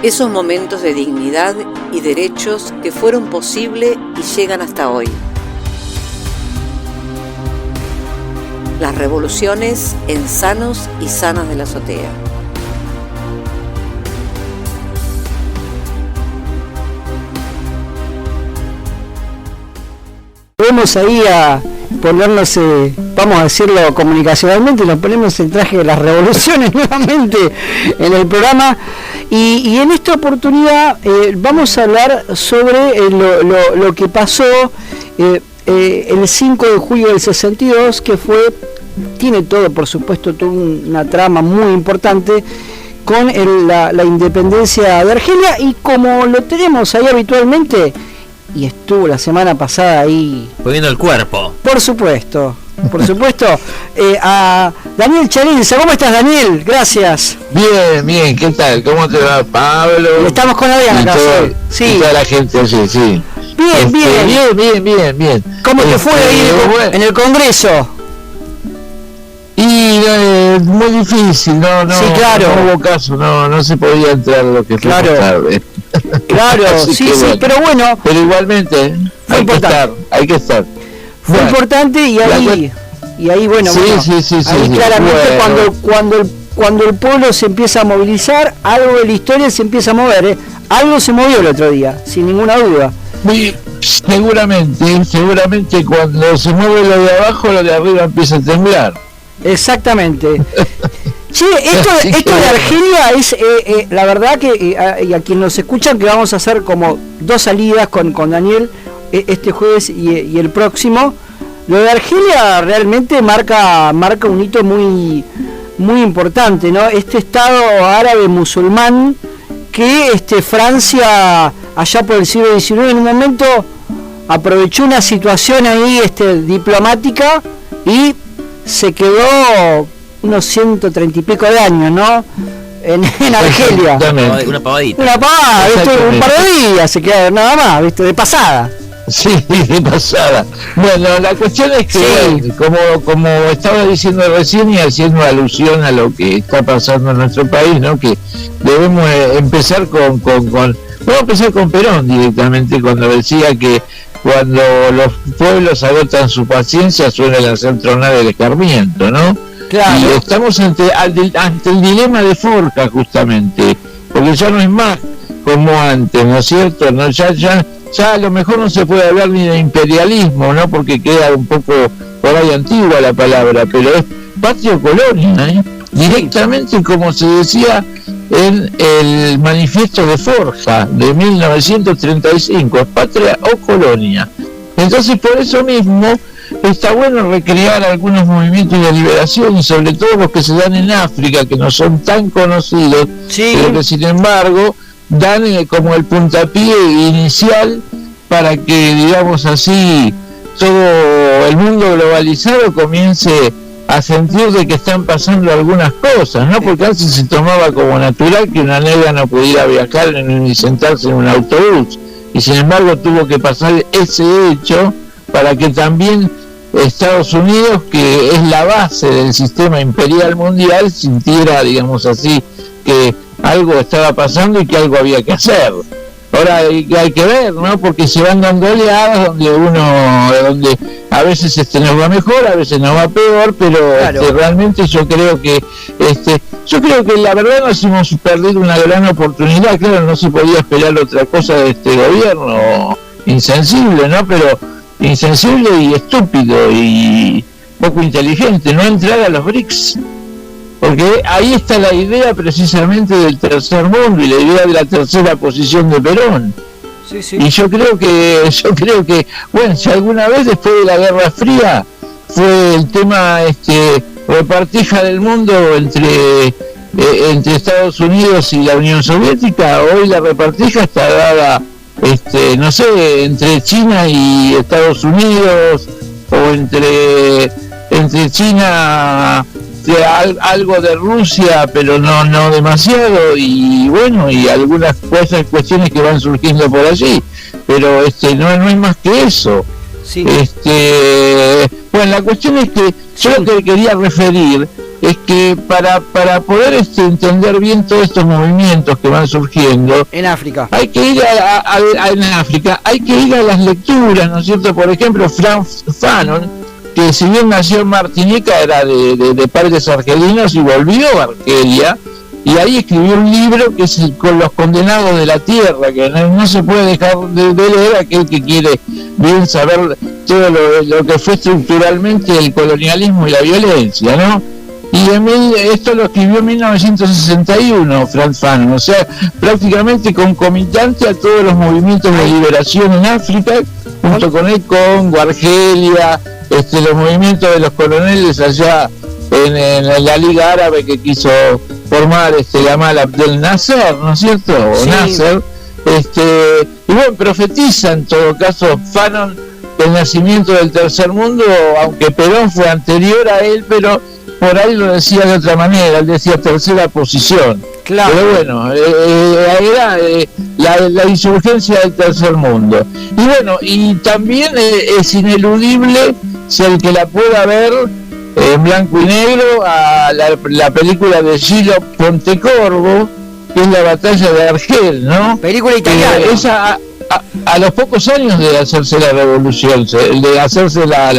Esos momentos de dignidad y derechos que fueron posible y llegan hasta hoy. Las revoluciones en Sanos y Sanas de la Azotea. Vamos ahí a ponernos, vamos a decirlo comunicacionalmente, nos ponemos el traje de las revoluciones nuevamente en el programa y en esta oportunidad vamos a hablar sobre lo que pasó el 5 de julio del 62, que tiene todo, por supuesto, toda una trama muy importante con la independencia de Argelia, y como lo tenemos ahí habitualmente, y estuvo la semana pasada ahí poniendo el cuerpo. Por supuesto, a Daniel Charinza. ¿Cómo estás, Daniel? Gracias. Bien, ¿qué tal? ¿Cómo te va, Pablo? Estamos con Adrián acá. Sí. Y toda la gente, sí. Bien. ¿Cómo te fue ahí en el Congreso? Y muy difícil, no, sí, claro. No hubo caso, no se podía entrar lo que fue tarde. Claro, sí, bueno. Pero bueno. Pero igualmente hay que estar. Fue importante y ahí bueno. Sí, ahí claramente cuando el pueblo se empieza a movilizar, algo de la historia se empieza a mover, Algo se movió el otro día, sin ninguna duda. Seguramente cuando se mueve lo de abajo, lo de arriba empieza a temblar. Exactamente. Che, esto de Argelia es, la verdad que, y a quien nos escuchan, que vamos a hacer como 2 salidas con Daniel, este jueves y el próximo. Lo de Argelia realmente marca un hito muy importante, ¿no? Este estado árabe musulmán que Francia, allá por el siglo XIX, en un momento aprovechó una situación ahí diplomática y se quedó unos 130 y pico de años, ¿no? En Argelia. Una pavadita. Un par de días se quedó, nada más, ¿viste? De pasada. Sí, de pasada. Bueno, la cuestión es que, como estaba diciendo recién y haciendo alusión a lo que está pasando en nuestro país, ¿no? Que debemos empezar vamos a empezar con Perón directamente, cuando decía que cuando los pueblos agotan su paciencia suelen hacer tronar el escarmiento, ¿no? Claro. Y estamos ante el dilema de Forja, justamente, porque ya no es más como antes, ¿no es cierto? No, ya a lo mejor no se puede hablar ni de imperialismo, ¿no? Porque queda un poco por ahí antigua la palabra, pero es patria o colonia, directamente como se decía en el manifiesto de Forja de 1935, es patria o colonia. Entonces, por eso mismo está bueno recrear algunos movimientos de liberación, y sobre todo los que se dan en África, que no son tan conocidos, pero que sin embargo dan como el puntapié inicial para que, digamos así, todo el mundo globalizado comience a sentir de que están pasando algunas cosas, ¿no? Porque antes se tomaba como natural que una negra no pudiera viajar ni sentarse en un autobús, y sin embargo tuvo que pasar ese hecho para que también Estados Unidos, que es la base del sistema imperial mundial, sintiera, digamos así, que algo estaba pasando y que algo había que hacer. Ahora hay que ver, ¿no? Porque se van dando oleadas donde a veces nos va mejor, a veces nos va peor, pero claro. Realmente yo creo que la verdad nos hemos perdido una gran oportunidad. Claro, no se podía esperar otra cosa de este gobierno insensible, ¿no? Pero insensible y estúpido y poco inteligente, no entrar a los BRICS. Porque ahí está la idea precisamente del tercer mundo y la idea de la tercera posición de Perón. Sí. Y yo creo que, bueno, si alguna vez después de la Guerra Fría fue el tema repartija del mundo entre Estados Unidos y la Unión Soviética, hoy la repartija está dada, no sé, entre China y Estados Unidos, o entre China, algo de Rusia, pero no demasiado, y bueno, y algunas cuestiones que van surgiendo por allí, pero no es más que eso. Sí. Bueno, la cuestión es que yo lo que quería referir es que para poder entender bien todos estos movimientos que van surgiendo en África, hay que ir en África, hay que ir a las lecturas, ¿no es cierto? Por ejemplo, Frantz Fanon, que si bien nació en Martinica, era de padres argelinos y volvió a Argelia, y ahí escribió un libro que es Con los condenados de la tierra, que no se puede dejar de leer aquel que quiere bien saber todo lo que fue estructuralmente el colonialismo y la violencia, ¿no? Y esto lo escribió en 1961 Frantz Fanon, o sea, prácticamente concomitante a todos los movimientos de liberación en África, junto con el Congo, Argelia, los movimientos de los coroneles allá en la Liga Árabe que quiso formar Gamal Abdel Nasser, ¿no es cierto? O sí. Nasser, y bueno, profetiza en todo caso Fanon el nacimiento del tercer mundo, aunque Perón fue anterior a él, pero por ahí lo decía de otra manera, él decía tercera posición. Claro. Pero bueno, era la insurgencia del tercer mundo. Y bueno, y también es ineludible, si el que la pueda ver en blanco y negro, a la película de Gillo Pontecorvo, que es la batalla de Argel, ¿no? Película italiana. Esa a los pocos años de hacerse la revolución, de hacerse la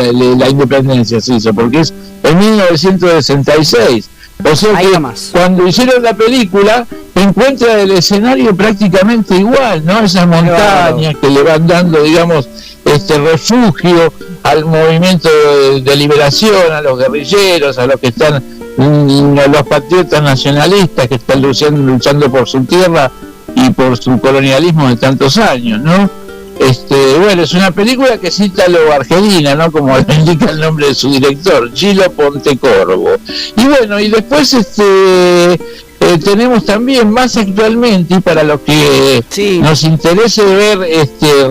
independencia se hizo, porque es en 1966. O sea que cuando hicieron la película encuentra el escenario prácticamente igual, ¿no? Esas montañas que le van dando, digamos, refugio al movimiento de liberación, a los guerrilleros, a los que están, los patriotas nacionalistas que están luchando por su tierra y por su colonialismo de tantos años, ¿no? Bueno, es una película que cita lo argelina, ¿no? Como le indica el nombre de su director, Gillo Pontecorvo. Y bueno, y después tenemos también más actualmente, y para los que nos interese ver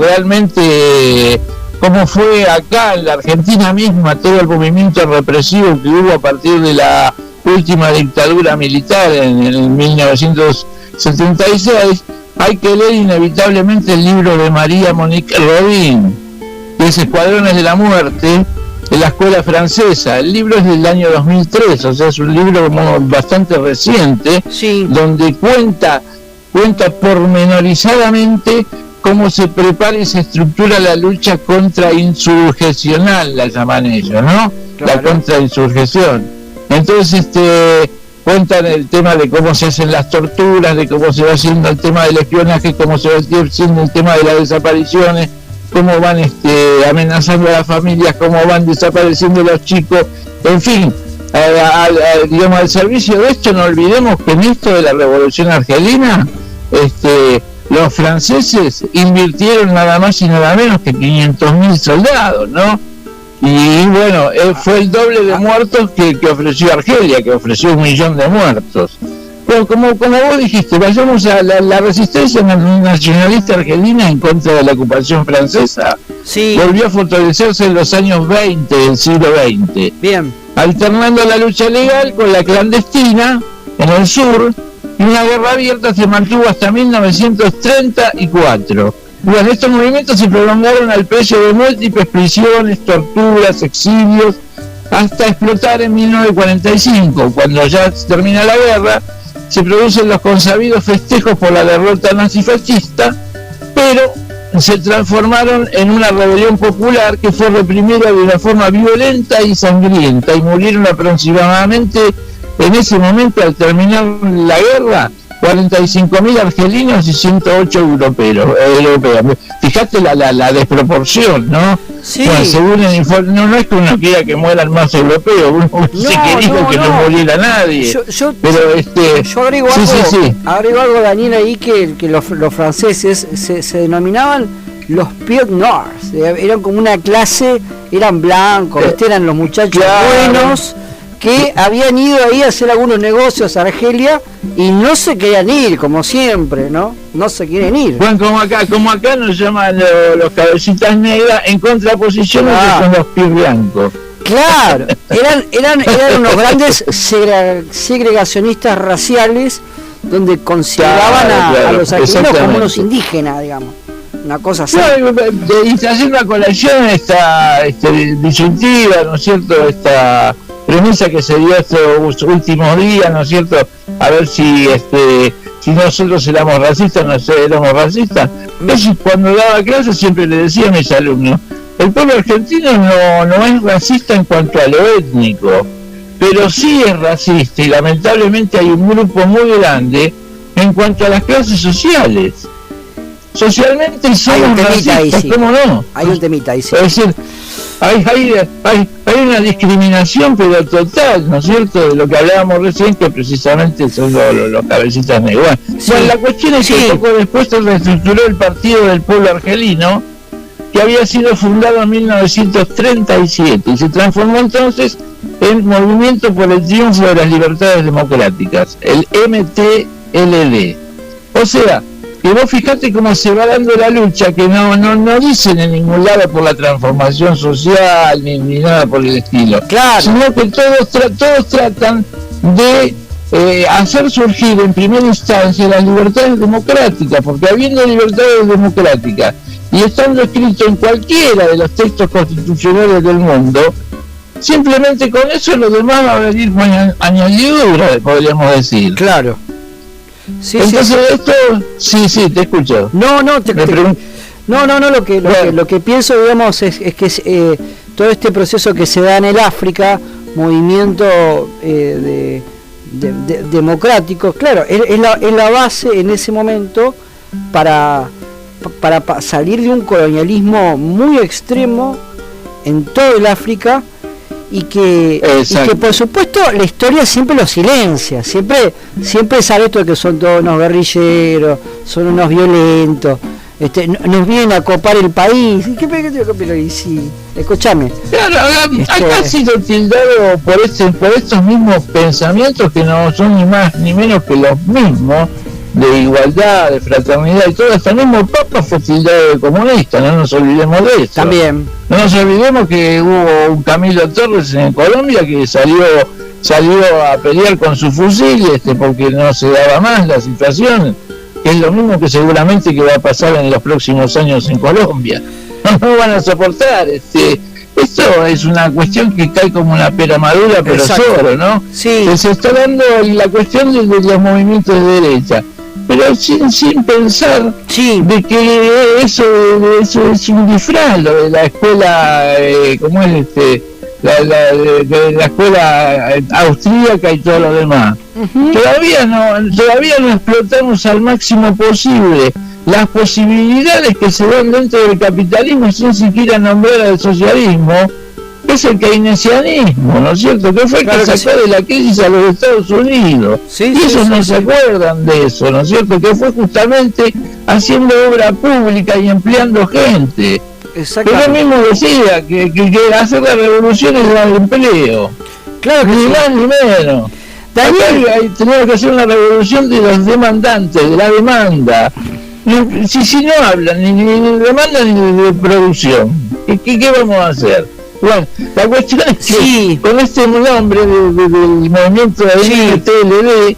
realmente cómo fue acá en la Argentina misma todo el movimiento represivo que hubo a partir de la última dictadura militar en el 1976, hay que leer inevitablemente el libro de María Monique Rodin, que es Escuadrones de la Muerte, de la escuela francesa. El libro es del año 2003, o sea, es un libro bastante reciente, donde cuenta pormenorizadamente cómo se prepara y se estructura la lucha contrainsurgecional, la llaman ellos, ¿no? Claro. La contrainsurgeción. Entonces, cuentan el tema de cómo se hacen las torturas, de cómo se va haciendo el tema del espionaje, cómo se va haciendo el tema de las desapariciones, cómo van amenazando a las familias, cómo van desapareciendo los chicos, en fin, digamos, al servicio de esto. No olvidemos que en esto de la revolución argelina, los franceses invirtieron nada más y nada menos que 500.000 soldados, ¿no? Y bueno, fue el doble de muertos que ofreció Argelia, que ofreció 1 millón de muertos. Pero como vos dijiste, vayamos a la resistencia nacionalista argelina en contra de la ocupación francesa. Volvió a fortalecerse en los años 20 del siglo XX. Bien. Alternando la lucha legal con la clandestina en el sur, y una guerra abierta se mantuvo hasta 1934. Bueno, estos movimientos se prolongaron al precio de múltiples prisiones, torturas, exilios, hasta explotar en 1945, cuando ya se termina la guerra, se producen los consabidos festejos por la derrota nazifascista, pero se transformaron en una rebelión popular que fue reprimida de una forma violenta y sangrienta, y murieron aproximadamente en ese momento, al terminar la guerra, 45.000 argelinos y 108 europeos. Fíjate la desproporción, ¿no? Sí. Bueno, según el informe, no es que uno quiera que mueran más europeos, uno quería que no muriera nadie. Yo agrego algo, Daniel, ahí que los franceses se denominaban los Pied Noirs, eran como una clase, eran blancos, eran los muchachos buenos, que habían ido ahí a hacer algunos negocios a Argelia y no se querían ir, como siempre, ¿no? No se quieren ir. Bueno, como acá nos llaman los cabecitas negras, en contraposición con los pies blancos. Claro, eran unos grandes segregacionistas raciales, donde consideraban a los argelinos como unos indígenas, digamos. Una cosa así. Y haciendo una colación esta disyuntiva, ¿no es cierto? premisa que se dio estos últimos días, ¿no es cierto? A ver si nosotros éramos racistas, no sé, éramos racistas. Yo cuando daba clases siempre le decía a mis alumnos, el pueblo argentino no es racista en cuanto a lo étnico, pero sí es racista, y lamentablemente hay un grupo muy grande en cuanto a las clases sociales. Socialmente somos racistas, ¿cómo no? Hay un temita ahí, sí. Es decir, hay una discriminación pero total, ¿no es cierto?, de lo que hablábamos recién, que precisamente son los cabecitas negras. Sí. Bueno, la cuestión es que poco después se reestructuró el Partido del Pueblo Argelino, que había sido fundado en 1937 y se transformó entonces en Movimiento por el Triunfo de las Libertades Democráticas, el MTLD. O sea, que vos fijate cómo se va dando la lucha, que no dicen en ningún lado por la transformación social ni nada por el estilo, claro, sino que todos tratan de hacer surgir en primera instancia las libertades democráticas, porque habiendo libertades democráticas y estando escrito en cualquiera de los textos constitucionales del mundo, simplemente con eso lo demás va a venir con añadidura, podríamos decir. Claro. Sí, entonces esto, sí, te escucho. No, lo que pienso, digamos, es que todo este proceso que se da en el África, movimiento democrático, claro, es la base en ese momento para salir de un colonialismo muy extremo en todo el África, y que por supuesto la historia siempre lo silencia, siempre sabe esto de que son todos unos guerrilleros, son unos violentos, nos vienen a copar el país. ¿Qué sí, escúchame. Claro, acá ha sido tildado por estos mismos pensamientos que no son ni más ni menos que los mismos, de igualdad, de fraternidad y todo. Hasta el mismo Papa fue tildado de comunista, no nos olvidemos de eso. También. No nos olvidemos que hubo un Camilo Torres en Colombia que salió a pelear con su fusil porque no se daba más la situación, que es lo mismo que seguramente que va a pasar en los próximos años en Colombia. No van a soportar. Esto es una cuestión que cae como una pera madura, pero solo, ¿no? Sí. Se está dando la cuestión de los movimientos de derecha, pero sin pensar de que eso es un disfraz, lo de la escuela, como es la escuela austríaca y todo lo demás. Uh-huh. Todavía no explotamos al máximo posible las posibilidades que se dan dentro del capitalismo sin siquiera nombrar al socialismo, que es el keynesianismo, ¿no es cierto?, que fue el que sacó de la crisis a los Estados Unidos. Y ellos no se acuerdan de eso, ¿no es cierto?, que fue justamente haciendo obra pública y empleando gente. Pero él mismo decía que hacer la revolución es el empleo. Claro que ni más ni menos. Tenemos que hacer una revolución de los demandantes, de la demanda. Si no hablan ni de demanda ni de producción, ¿qué vamos a hacer? Bueno, la cuestión es que con este nombre del movimiento de MTLD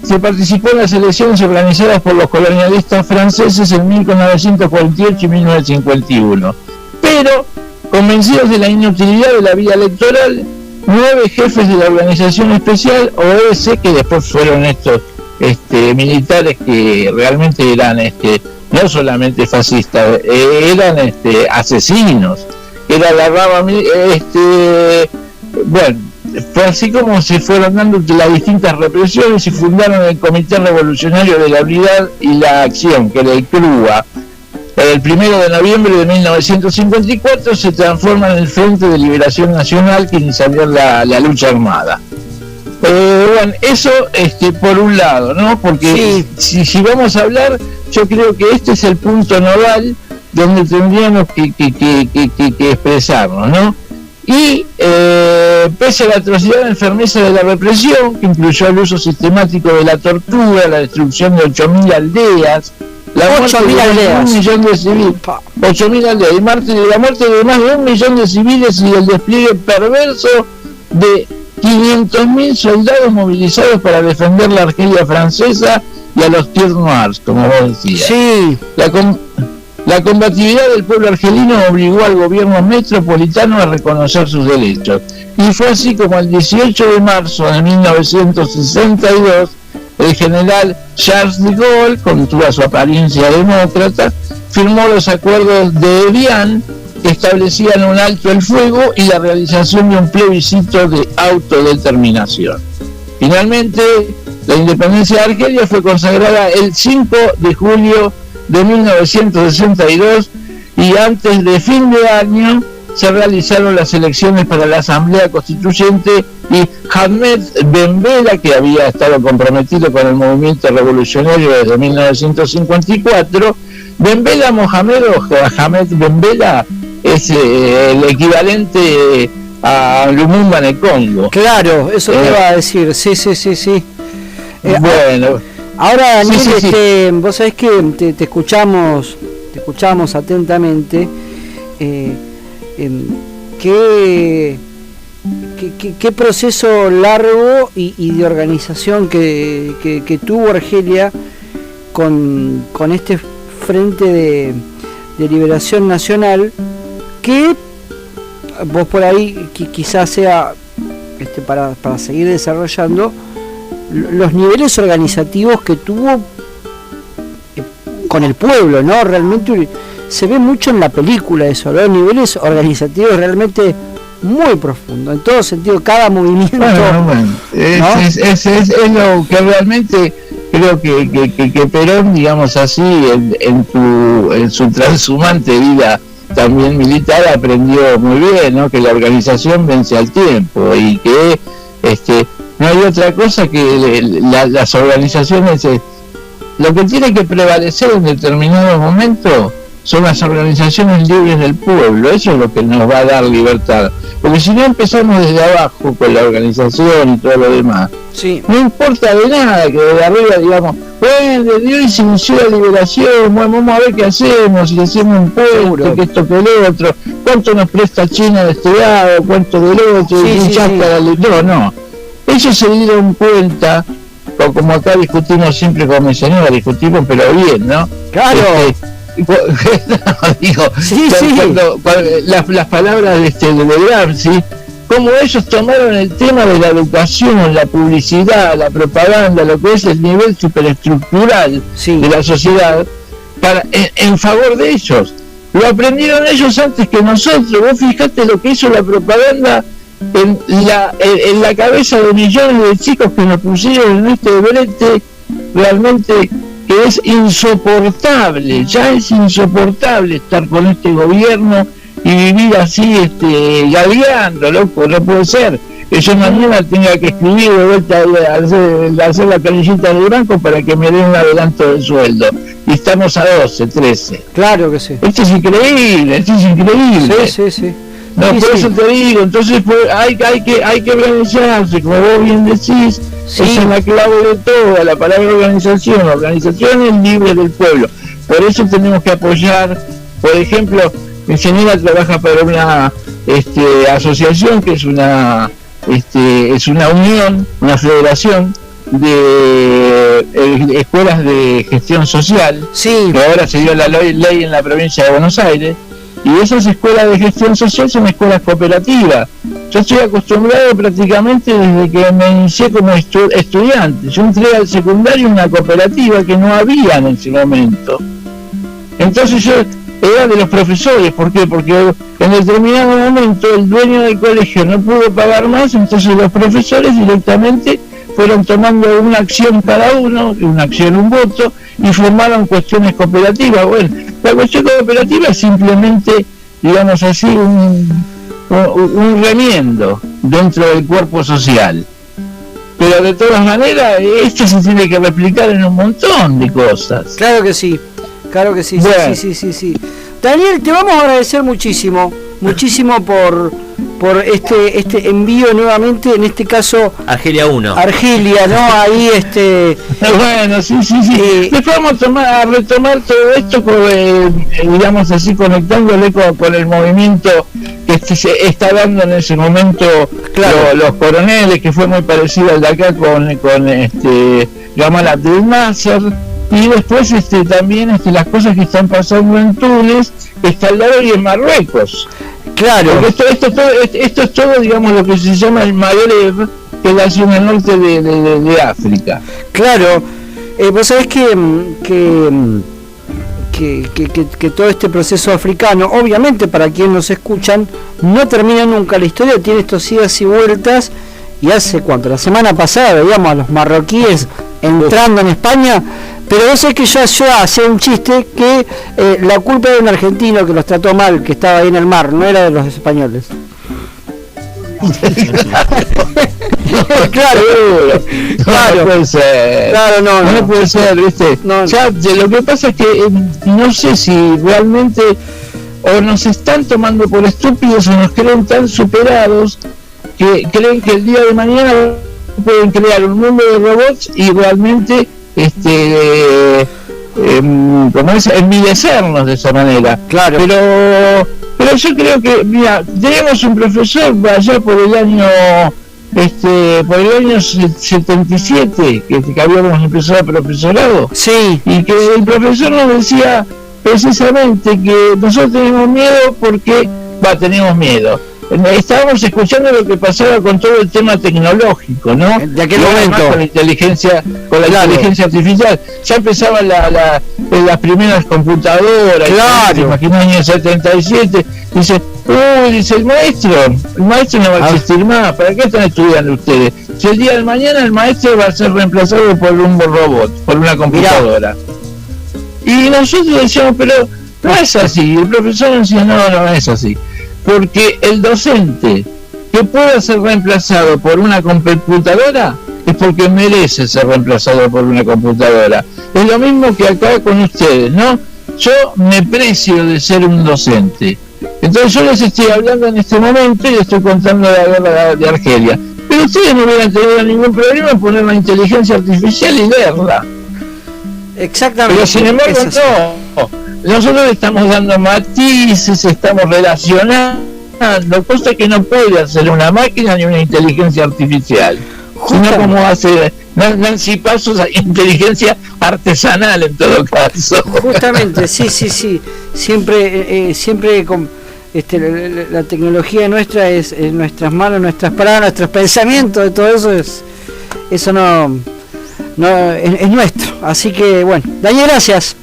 se participó en las elecciones organizadas por los colonialistas franceses en 1948 y 1951. Pero, convencidos de la inutilidad de la vía electoral, 9 jefes de la organización especial OS, que después fueron estos militares que realmente eran no solamente fascistas, eran asesinos, era la rama bueno, fue así como se fueron dando las distintas represiones y fundaron el Comité Revolucionario de la Unidad y la Acción, que era el CRUA. El 1 de noviembre de 1954 se transforma en el Frente de Liberación Nacional, que iniciaría la lucha armada. Bueno, eso por un lado, ¿no? Porque si vamos a hablar, yo creo que este es el punto nodal donde tendríamos que expresarnos, ¿no? Y pese a la atrocidad enfermeza de la represión, que incluyó el uso sistemático de la tortura, la destrucción de 8.000 aldeas, la muerte de 1 millón de civiles, 8.000 aldeas, y la muerte de más de 1 millón de civiles y el despliegue perverso de 500.000 soldados movilizados para defender la Argelia francesa y a los Tiers Noirs, como vos decías. La combatividad del pueblo argelino obligó al gobierno metropolitano a reconocer sus derechos. Y fue así como el 18 de marzo de 1962, el general Charles de Gaulle, con toda su apariencia demócrata, firmó los acuerdos de Evian, que establecían un alto el fuego y la realización de un plebiscito de autodeterminación. Finalmente, la independencia de Argelia fue consagrada el 5 de julio de 1962 y antes de fin de año se realizaron las elecciones para la Asamblea Constituyente y Ahmed Ben Bella, que había estado comprometido con el movimiento revolucionario desde 1954, Ben Bella Mohamed o Ahmed Ben Bella es el equivalente a Lumumba en el Congo. Claro, eso te iba a decir, sí. Bueno. Ahora, Daniel, sí. vos sabés que te escuchamos atentamente. ¿Qué proceso largo y de organización que tuvo Argelia con este Frente de Liberación Nacional, que vos por ahí quizás sea para seguir desarrollando los niveles organizativos que tuvo con el pueblo, ¿no? Realmente se ve mucho en la película eso, los niveles organizativos realmente muy profundos, en todo sentido, cada movimiento. Bueno, es lo que realmente creo que Perón, digamos así, en su transhumante vida también militar, aprendió muy bien, ¿no? Que la organización vence al tiempo y que no hay otra cosa que las organizaciones, lo que tiene que prevalecer en determinado momento son las organizaciones libres del pueblo. Eso es lo que nos va a dar libertad, porque si no empezamos desde abajo con la organización y todo lo demás, no importa de nada que desde arriba digamos, bueno, desde hoy se inició la liberación, bueno, vamos a ver qué hacemos, si hacemos un puente, que esto que el otro, cuánto nos presta China de este lado, cuánto del otro, no. Ellos se dieron cuenta, o como acá discutimos siempre con mi señora, discutimos pero bien, ¿no? Claro. Cuando las palabras de Gramsci, como ellos tomaron el tema de la educación, la publicidad, la propaganda, lo que es el nivel superestructural de la sociedad, en favor de ellos. Lo aprendieron ellos antes que nosotros. Vos fijate lo que hizo la propaganda en la cabeza de millones de chicos que nos pusieron en este brete, realmente que es insoportable, ya es insoportable estar con este gobierno y vivir así, gaviando, loco, no puede ser que yo mañana tenga que escribir de vuelta hacer la planillita de banco para que me den un adelanto de sueldo, y estamos a 12, 13. Claro que sí. Esto es increíble. Sí. No, por eso te digo, entonces hay que organizarse, como vos bien decís, esa es la clave de todo, la palabra organización es libre del pueblo. Por eso tenemos que apoyar, por ejemplo, mi señora trabaja para una asociación que es una unión, una federación de escuelas de gestión social, que ahora se dio la ley en la provincia de Buenos Aires. Y esas escuelas de gestión social son escuelas cooperativas. Yo estoy acostumbrado prácticamente desde que me inicié como estudiante. Yo entré al secundario en una cooperativa que no había en ese momento. Entonces yo era de los profesores. ¿Por qué? Porque en determinado momento el dueño del colegio no pudo pagar más, entonces los profesores directamente fueron tomando una acción cada uno, una acción, un voto, y formaron cuestiones cooperativas. Bueno, la cuestión cooperativa es simplemente, digamos así, un remiendo dentro del cuerpo social. Pero de todas maneras, esto se tiene que replicar en un montón de cosas. Claro que sí, bueno. Sí. Daniel, te vamos a agradecer muchísimo por este envío nuevamente, en este caso Argelia 1. Argelia, ¿no? Ahí bueno, sí. Después vamos a retomar todo esto, digamos así, conectándole con el movimiento que se está dando en ese momento, los coroneles, que fue muy parecido al de acá con Gamal Abdel Nasser, y después también las cosas que están pasando en Túnez, Escaldado y en Marruecos. Claro. Porque esto es todo, digamos, lo que se llama el Magreb, que es la zona norte de África. Claro. Vos sabés que todo este proceso africano, obviamente para quienes nos escuchan, no termina nunca. La historia tiene estos idas y vueltas, y hace cuánto, la semana pasada veíamos a los marroquíes entrando en España, pero vos sabés que yo hacía un chiste que la culpa de un argentino que los trató mal, que estaba ahí en el mar, no era de los españoles. Claro, no puede ser. Claro, no puede ser, ¿viste? No. Ya, lo que pasa es que no sé si realmente o nos están tomando por estúpidos o nos creen tan superados que creen que el día de mañana pueden crear un mundo de robots y realmente como es, envilecernos de esa manera. Claro. Pero yo creo que, mira, tenemos un profesor allá por el año 77 que habíamos empezado el profesorado. Sí. Y que el profesor nos decía precisamente que nosotros tenemos miedo porque tenemos miedo. Estábamos escuchando lo que pasaba con todo el tema tecnológico, ¿no? De aquel momento. Con la inteligencia artificial. Ya empezaban las primeras computadoras. Claro. ¿Se imaginó en el 77? Dice, el maestro no va a existir más. ¿Para qué están estudiando ustedes? Si el día de mañana el maestro va a ser reemplazado por un robot, por una computadora. Mirá. Y nosotros decíamos, pero no es así. El profesor nos decía, no es así. Porque el docente que pueda ser reemplazado por una computadora es porque merece ser reemplazado por una computadora. Es lo mismo que acá con ustedes, ¿no? Yo me precio de ser un docente. Entonces yo les estoy hablando en este momento y les estoy contando la guerra de Argelia. Pero ustedes no hubieran tenido ningún problema en poner la inteligencia artificial y leerla. Exactamente. Pero sin embargo no. Nosotros estamos dando matices, estamos relacionando, cosas que no puede hacer una máquina ni una inteligencia artificial. Sino como hace Nancy Pasos, inteligencia artesanal en todo caso. Justamente, sí. Siempre con la tecnología nuestra es en nuestras manos, nuestras palabras, nuestros pensamientos, de todo eso eso no es nuestro. Así que bueno, Daniel, gracias.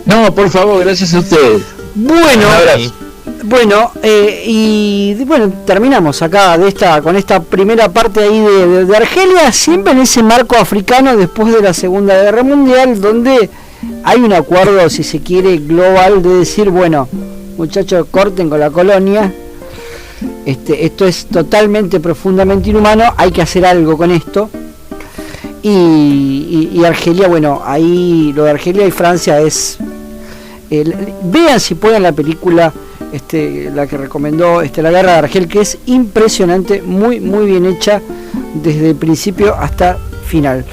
No, por favor, gracias a ustedes. Bueno, y bueno, terminamos acá con esta primera parte ahí de Argelia, siempre en ese marco africano después de la Segunda Guerra Mundial, donde hay un acuerdo, si se quiere, global de decir, bueno, muchachos, corten con la colonia, esto es totalmente, profundamente inhumano, hay que hacer algo con esto. Y Argelia, bueno, ahí lo de Argelia y Francia es... vean si pueden la película, la que recomendó La Guerra de Argel, que es impresionante, muy bien hecha desde el principio hasta final.